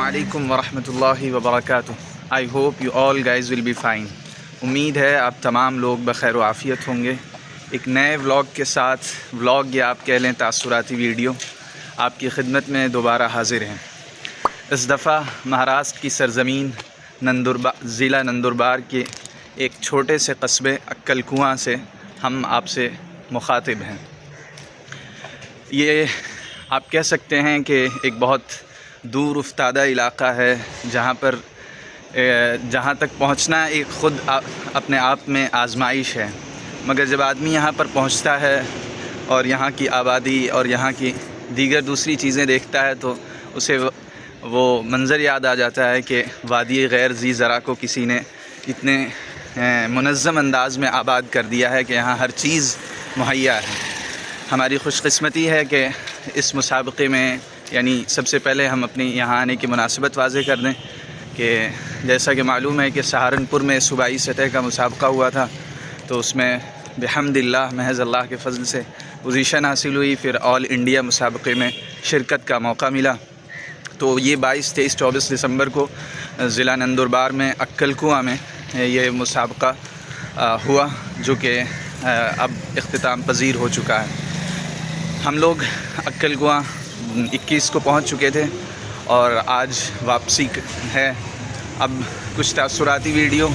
علیکم ورحمۃ اللہ وبرکاتہ. I hope you all guys will be fine. امید ہے آپ تمام لوگ بخیر و عافیت ہوں گے. ایک نئے ولاگ کے ساتھ، ولاگ یا آپ کہہ لیں تاثراتی ویڈیو، آپ کی خدمت میں دوبارہ حاضر ہیں. اس دفعہ مہاراشٹر کی سرزمین ضلع نندربار کے ایک چھوٹے سے قصبے عکل کنواں سے ہم آپ سے مخاطب ہیں. یہ آپ کہہ سکتے ہیں کہ ایک بہت دور افتادہ علاقہ ہے، جہاں تک پہنچنا ایک خود اپنے آپ میں آزمائش ہے. مگر جب آدمی یہاں پر پہنچتا ہے اور یہاں کی آبادی اور یہاں کی دیگر دوسری چیزیں دیکھتا ہے تو اسے وہ منظر یاد آ جاتا ہے کہ وادی غیر ذی زرع کو کسی نے اتنے منظم انداز میں آباد کر دیا ہے کہ یہاں ہر چیز مہیا ہے. ہماری خوش قسمتی ہے کہ اس مسابقے میں، یعنی سب سے پہلے ہم اپنی یہاں آنے کی مناسبت واضح کر دیں کہ جیسا کہ معلوم ہے کہ سہارنپور میں صوبائی سطح کا مسابقہ ہوا تھا، تو اس میں بحمد اللہ، محض اللہ کے فضل سے پوزیشن حاصل ہوئی. پھر آل انڈیا مسابقے میں شرکت کا موقع ملا. تو یہ 22، 23، 24 دسمبر کو ضلع نندربار میں عکل کنواں میں یہ مسابقہ ہوا، جو کہ اب اختتام پذیر ہو چکا ہے. ہم لوگ عکل کنواں 21 کو پہنچ چکے تھے اور آج واپسی ہے. اب کچھ تاثراتی ویڈیو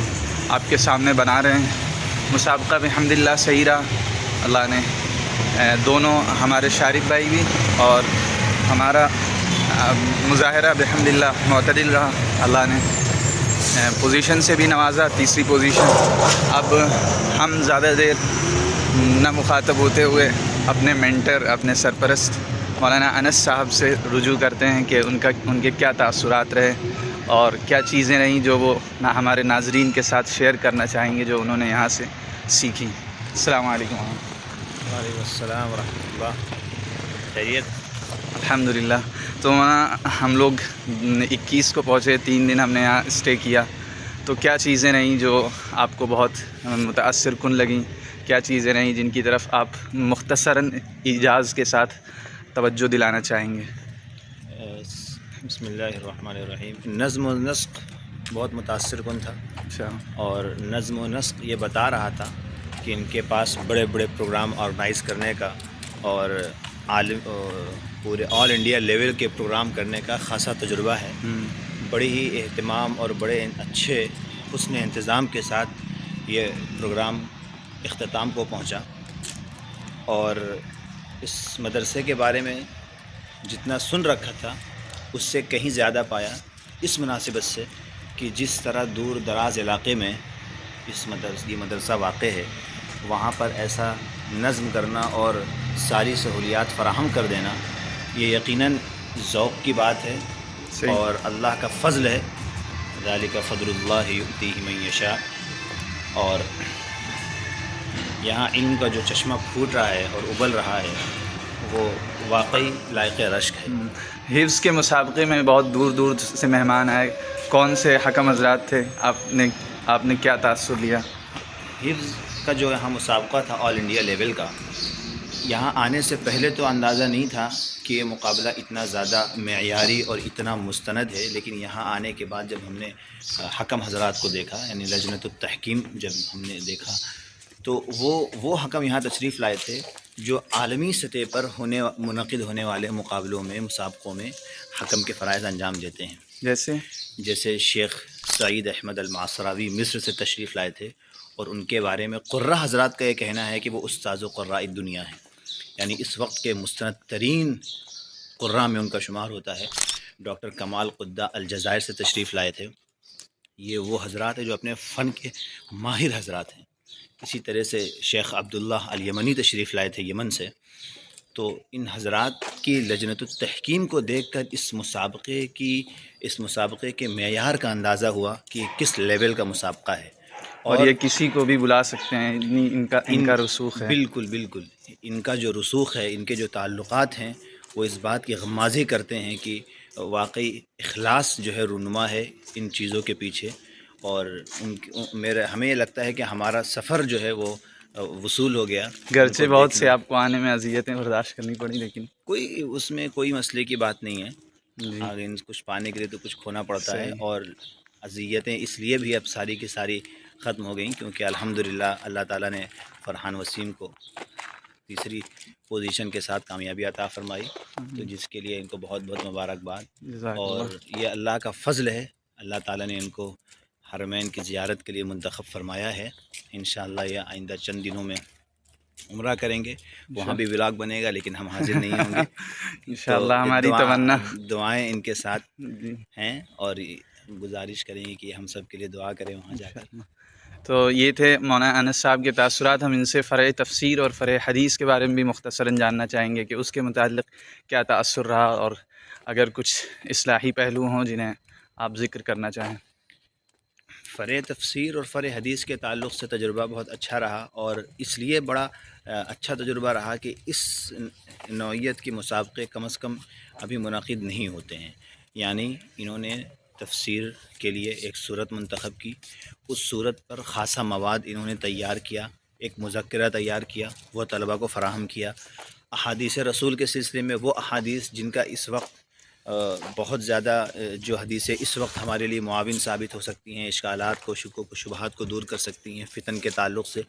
آپ کے سامنے بنا رہے ہیں. مسابقہ بحمدللہ صحیح رہا. اللہ نے دونوں، ہمارے شارف بھائی بھی اور ہمارا مظاہرہ بحمدللہ معتدل رہا. اللہ نے پوزیشن سے بھی نوازا، تیسری پوزیشن. اب ہم زیادہ دیر نہ مخاطب ہوتے ہوئے اپنے مینٹر، اپنے سرپرست مولانا انس صاحب سے رجوع کرتے ہیں کہ ان کے کیا تاثرات رہے اور کیا چیزیں رہیں جو وہ ہمارے ناظرین کے ساتھ شیئر کرنا چاہیں گے، جو انہوں نے یہاں سے سیکھی. السلام علیکم. وعلیکم السلام ورحمۃ اللہ. خیریت؟ الحمدللہ. تو ہم لوگ 21 کو پہنچے، 3 دن ہم نے یہاں اسٹے کیا. تو کیا چیزیں رہیں جو آپ کو بہت متاثر کن لگیں؟ کیا چیزیں رہیں جن کی طرف آپ مختصراً ایجاز کے ساتھ توجہ دلانا چاہیں گے؟ بسم اللہ الرحمن الرحیم. نظم و نسق بہت متاثر کن تھا. اچھا. اور نظم و نسق یہ بتا رہا تھا کہ ان کے پاس بڑے بڑے پروگرام آرگنائز کرنے کا اور پورے آل انڈیا لیول کے پروگرام کرنے کا خاصا تجربہ ہے. بڑی ہی اہتمام اور بڑے اچھے حسن انتظام کے ساتھ یہ پروگرام اختتام کو پہنچا. اور اس مدرسے کے بارے میں جتنا سن رکھا تھا اس سے کہیں زیادہ پایا، اس مناسبت سے کہ جس طرح دور دراز علاقے میں یہ مدرسہ واقع ہے، وہاں پر ایسا نظم کرنا اور ساری سہولیات فراہم کر دینا، یہ یقیناً ذوق کی بات ہے اور اللہ کا فضل ہے. ذالک فضل اللہ یؤتیہ من یشاء. اور یہاں علم کا جو چشمہ پھوٹ رہا ہے اور ابل رہا ہے وہ واقعی لائق رشک ہے. حفظ کے مسابقے میں بہت دور دور سے مہمان آئے. کون سے حکم حضرات تھے؟ آپ نے کیا تاثر لیا؟ حفظ کا جو یہاں مسابقہ تھا آل انڈیا لیول کا، یہاں آنے سے پہلے تو اندازہ نہیں تھا کہ یہ مقابلہ اتنا زیادہ معیاری اور اتنا مستند ہے. لیکن یہاں آنے کے بعد جب ہم نے حکم حضرات کو دیکھا، یعنی لجنۃ التحکیم جب ہم نے دیکھا، تو وہ حکم یہاں تشریف لائے تھے جو عالمی سطح پر منعقد ہونے والے مقابلوں میں، مسابقوں میں حکم کے فرائض انجام دیتے ہیں. جیسے شیخ سعید احمد المعصراوی مصر سے تشریف لائے تھے، اور ان کے بارے میں قراء حضرات کا یہ کہنا ہے کہ وہ استاذ و قراء دنیا ہیں، یعنی اس وقت کے مستند ترین قراء میں ان کا شمار ہوتا ہے. ڈاکٹر کمال قدہ الجزائر سے تشریف لائے تھے. یہ وہ حضرات ہیں جو اپنے فن کے ماہر حضرات ہیں. اسی طرح سے شیخ عبداللہ الیمنی تشریف لائے تھے یمن سے. تو ان حضرات کی لجنۃ التحکیم کو دیکھ کر اس مسابقے کے معیار کا اندازہ ہوا کہ کس لیول کا مسابقہ ہے. اور یہ کسی کو بھی بلا سکتے ہیں، ان کا رسوخ ہے. بالکل بالکل. ان کا جو رسوخ ہے، ان کے جو تعلقات ہیں، وہ اس بات کی غمازی کرتے ہیں کہ واقعی اخلاص جو ہے رونما ہے ان چیزوں کے پیچھے. اور ہمیں یہ لگتا ہے کہ ہمارا سفر جو ہے وہ وصول ہو گیا. گرچہ بہت سے آپ کو آنے میں اذیتیں برداشت کرنی پڑی، لیکن اس میں کوئی مسئلے کی بات نہیں ہے. جی آگے کچھ پانے کے لیے تو کچھ کھونا پڑتا ہے، صحیح، اور اذیتیں اس لیے بھی اب ساری کی ساری ختم ہو گئیں کیونکہ الحمدللہ اللہ تعالیٰ نے فرحان وسیم کو تیسری پوزیشن کے ساتھ کامیابی عطا فرمائی، تو جس کے لیے ان کو بہت بہت مبارکباد۔ جزاک اور اللہ۔ یہ اللہ کا فضل ہے، اللہ تعالیٰ نے ان کو حرمین کی زیارت کے لیے منتخب فرمایا ہے۔ انشاءاللہ یہ آئندہ چند دنوں میں عمرہ کریں گے، وہاں بھی ولاگ بنے گا، لیکن ہم حاضر نہیں ہوں گے۔ تو انشاءاللہ ہماری تمنا۔ دعائیں ان کے ساتھ جی ہیں، اور گزارش کریں گے کہ ہم سب کے لیے دعا کریں وہاں جا کر۔ انشاءاللہ۔ تو یہ تھے مولانا انس صاحب کے تاثرات۔ ہم ان سے فرع تفسیر اور فرع حدیث کے بارے میں بھی مختصراً جاننا چاہیں گے کہ اس کے متعلق کیا تأثر رہا، اور اگر کچھ اصلاحی پہلو ہوں جنہیں آپ ذکر کرنا چاہیں۔ فرع تفسیر اور فرع حدیث کے تعلق سے تجربہ بہت اچھا رہا، اور اس لیے بڑا اچھا تجربہ رہا کہ اس نوعیت کے مسابقے کم از کم ابھی منعقد نہیں ہوتے ہیں۔ یعنی انہوں نے تفسیر کے لیے ایک صورت منتخب کی، اس صورت پر خاصا مواد انہوں نے تیار کیا، ایک مذکرہ تیار کیا، وہ طلباء کو فراہم کیا۔ احادیث رسول کے سلسلے میں وہ احادیث جن کا اس وقت بہت زیادہ جو حدیثیں اس وقت ہمارے لیے معاون ثابت ہو سکتی ہیں، اشکالات کو، شکوک و شبہات کو دور کر سکتی ہیں فتن کے تعلق سے،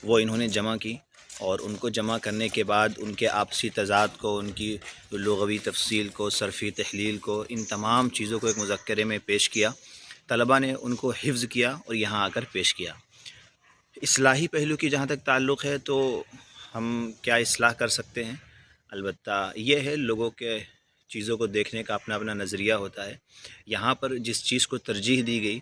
وہ انہوں نے جمع کی، اور ان کو جمع کرنے کے بعد ان کے آپسی تضاد کو، ان کی لغوی تفصیل کو، صرفی تحلیل کو، ان تمام چیزوں کو ایک مذکرے میں پیش کیا۔ طلباء نے ان کو حفظ کیا اور یہاں آ کر پیش کیا۔ اصلاحی پہلو کی جہاں تک تعلق ہے تو ہم کیا اصلاح کر سکتے ہیں؟ البتہ یہ ہے، لوگوں کے چیزوں کو دیکھنے کا اپنا اپنا نظریہ ہوتا ہے۔ یہاں پر جس چیز کو ترجیح دی گئی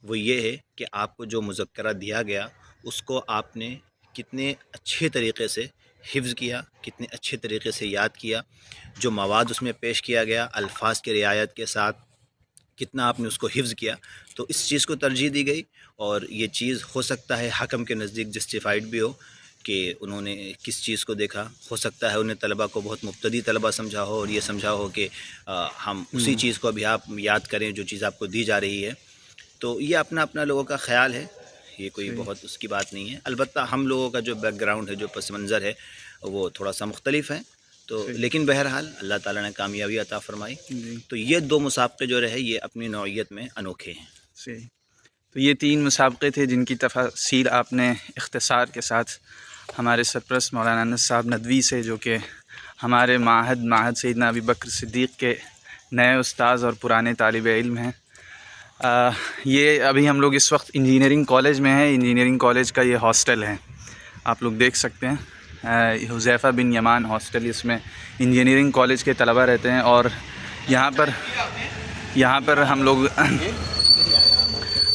وہ یہ ہے کہ آپ کو جو مذکرہ دیا گیا اس کو آپ نے کتنے اچھے طریقے سے حفظ کیا، کتنے اچھے طریقے سے یاد کیا، جو مواد اس میں پیش کیا گیا الفاظ کی رعایت کے ساتھ کتنا آپ نے اس کو حفظ کیا، تو اس چیز کو ترجیح دی گئی۔ اور یہ چیز ہو سکتا ہے حکم کے نزدیک جسٹیفائڈ بھی ہو کہ انہوں نے کس چیز کو دیکھا، ہو سکتا ہے انہیں طلباء کو بہت مبتدی طلباء سمجھا ہو اور یہ سمجھا ہو کہ ہم اسی چیز کو ابھی آپ یاد کریں جو چیز آپ کو دی جا رہی ہے۔ تو یہ اپنا اپنا لوگوں کا خیال ہے، یہ کوئی بہت اس کی بات نہیں ہے۔ البتہ ہم لوگوں کا جو بیک گراؤنڈ ہے، جو پس منظر ہے، وہ تھوڑا سا مختلف ہے، تو لیکن بہرحال اللہ تعالیٰ نے کامیابی عطا فرمائی۔ جی تو یہ دو مسابقے جو رہے یہ اپنی نوعیت میں انوکھے ہیں۔ صحیح۔ تو یہ 3 مسابقے تھے جن کی تفاصیل آپ نے اختصار کے ساتھ ہمارے سرپرست مولانا انس صاحب ندوی سے، جو کہ ہمارے معہد سیدنا ابی بکر صدیق کے نئے استاذ اور پرانے طالب علم ہیں۔ یہ ابھی ہم لوگ اس وقت انجینئرنگ کالج میں ہیں۔ انجینئرنگ کالج کا یہ ہاسٹل ہے، آپ لوگ دیکھ سکتے ہیں، حذیفہ بن یمان ہاسٹل، اس میں انجینئرنگ کالج کے طلباء رہتے ہیں۔ اور یہاں پر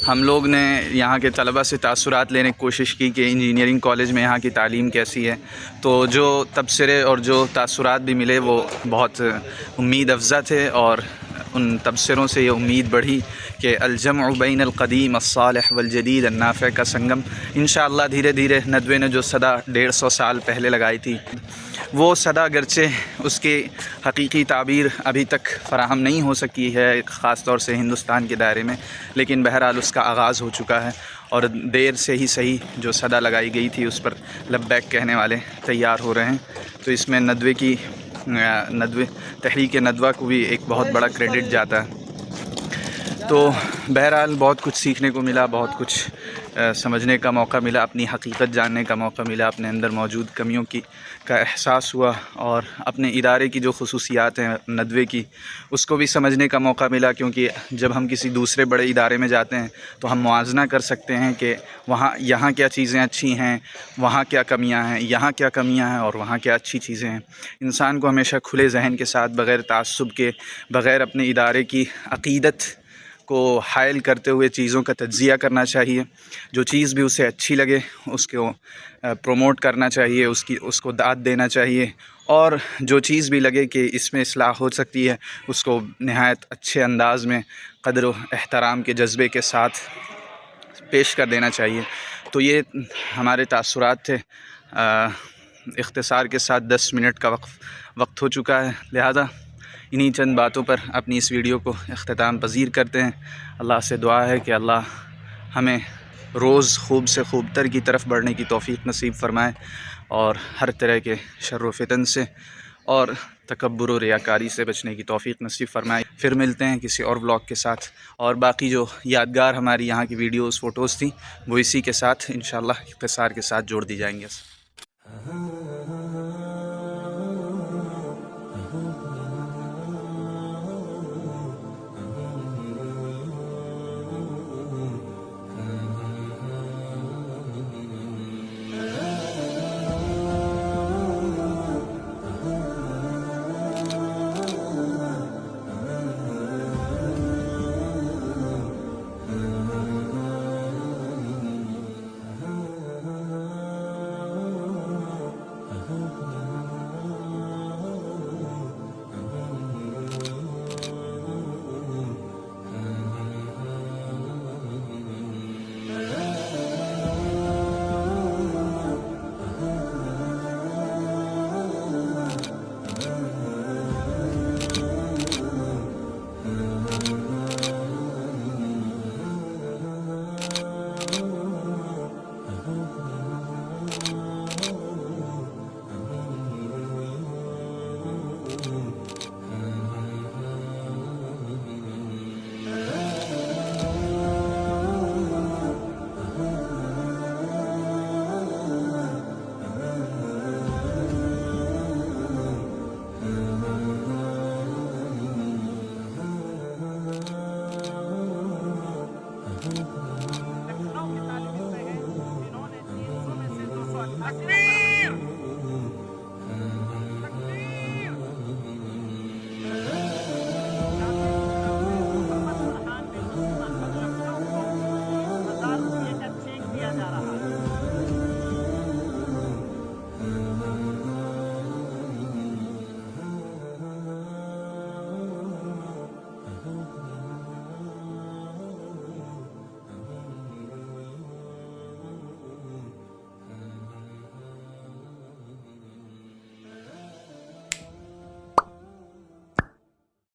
ہم لوگ نے یہاں کے طلباء سے تاثرات لینے کی کوشش کی کہ انجینئرنگ کالج میں یہاں کی تعلیم کیسی ہے۔ تو جو تبصرے اور جو تاثرات بھی ملے وہ بہت امید افزا تھے، اور ان تبصروں سے یہ امید بڑھی کہ الجمع بین القدیم الصالح والجدید النافع کا سنگم انشاءاللہ دھیرے دھیرے ندوے نے جو صدا 150 سال پہلے لگائی تھی، وہ صدا اگرچہ اس کی حقیقی تعبیر ابھی تک فراہم نہیں ہو سکی ہے، خاص طور سے ہندوستان کے دائرے میں، لیکن بہرحال اس کا آغاز ہو چکا ہے، اور دیر سے ہی صحیح جو صدا لگائی گئی تھی اس پر لبیک کہنے والے تیار ہو رہے ہیں۔ تو اس میں تحریک ندوہ کو بھی ایک بہت بڑا کریڈٹ جاتا ہے۔ تو بہرحال بہت کچھ سیکھنے کو ملا، بہت کچھ سمجھنے کا موقع ملا، اپنی حقیقت جاننے کا موقع ملا، اپنے اندر موجود کمیوں کا احساس ہوا، اور اپنے ادارے کی جو خصوصیات ہیں ندوے کی اس کو بھی سمجھنے کا موقع ملا، کیونکہ جب ہم کسی دوسرے بڑے ادارے میں جاتے ہیں تو ہم موازنہ کر سکتے ہیں کہ یہاں کیا چیزیں اچھی ہیں، وہاں کیا کمیاں ہیں، یہاں کیا کمیاں ہیں اور وہاں کیا اچھی چیزیں ہیں۔ انسان کو ہمیشہ کھلے ذہن کے ساتھ، بغیر تعصب کے، بغیر اپنے ادارے کی عقیدت کو حائل کرتے ہوئے چیزوں کا تجزیہ کرنا چاہیے۔ جو چیز بھی اسے اچھی لگے اس کو پروموٹ کرنا چاہیے، اس کو داد دینا چاہیے، اور جو چیز بھی لگے کہ اس میں اصلاح ہو سکتی ہے اس کو نہایت اچھے انداز میں قدر و احترام کے جذبے کے ساتھ پیش کر دینا چاہیے۔ تو یہ ہمارے تاثرات تھے۔ اختصار کے ساتھ 10 منٹ کا وقت ہو چکا ہے، لہذا انہی چند باتوں پر اپنی اس ویڈیو کو اختتام پذیر کرتے ہیں۔ اللہ سے دعا ہے کہ اللہ ہمیں روز خوب سے خوب تر کی طرف بڑھنے کی توفیق نصیب فرمائے، اور ہر طرح کے شر و فتن سے اور تکبر و ریاکاری سے بچنے کی توفیق نصیب فرمائے. پھر ملتے ہیں کسی اور ولاگ کے ساتھ، اور باقی جو یادگار ہماری یہاں کی ویڈیوز فوٹوز تھیں وہ اسی کے ساتھ انشاءاللہ اختصار کے ساتھ جوڑ دی جائیں گے. تکبیر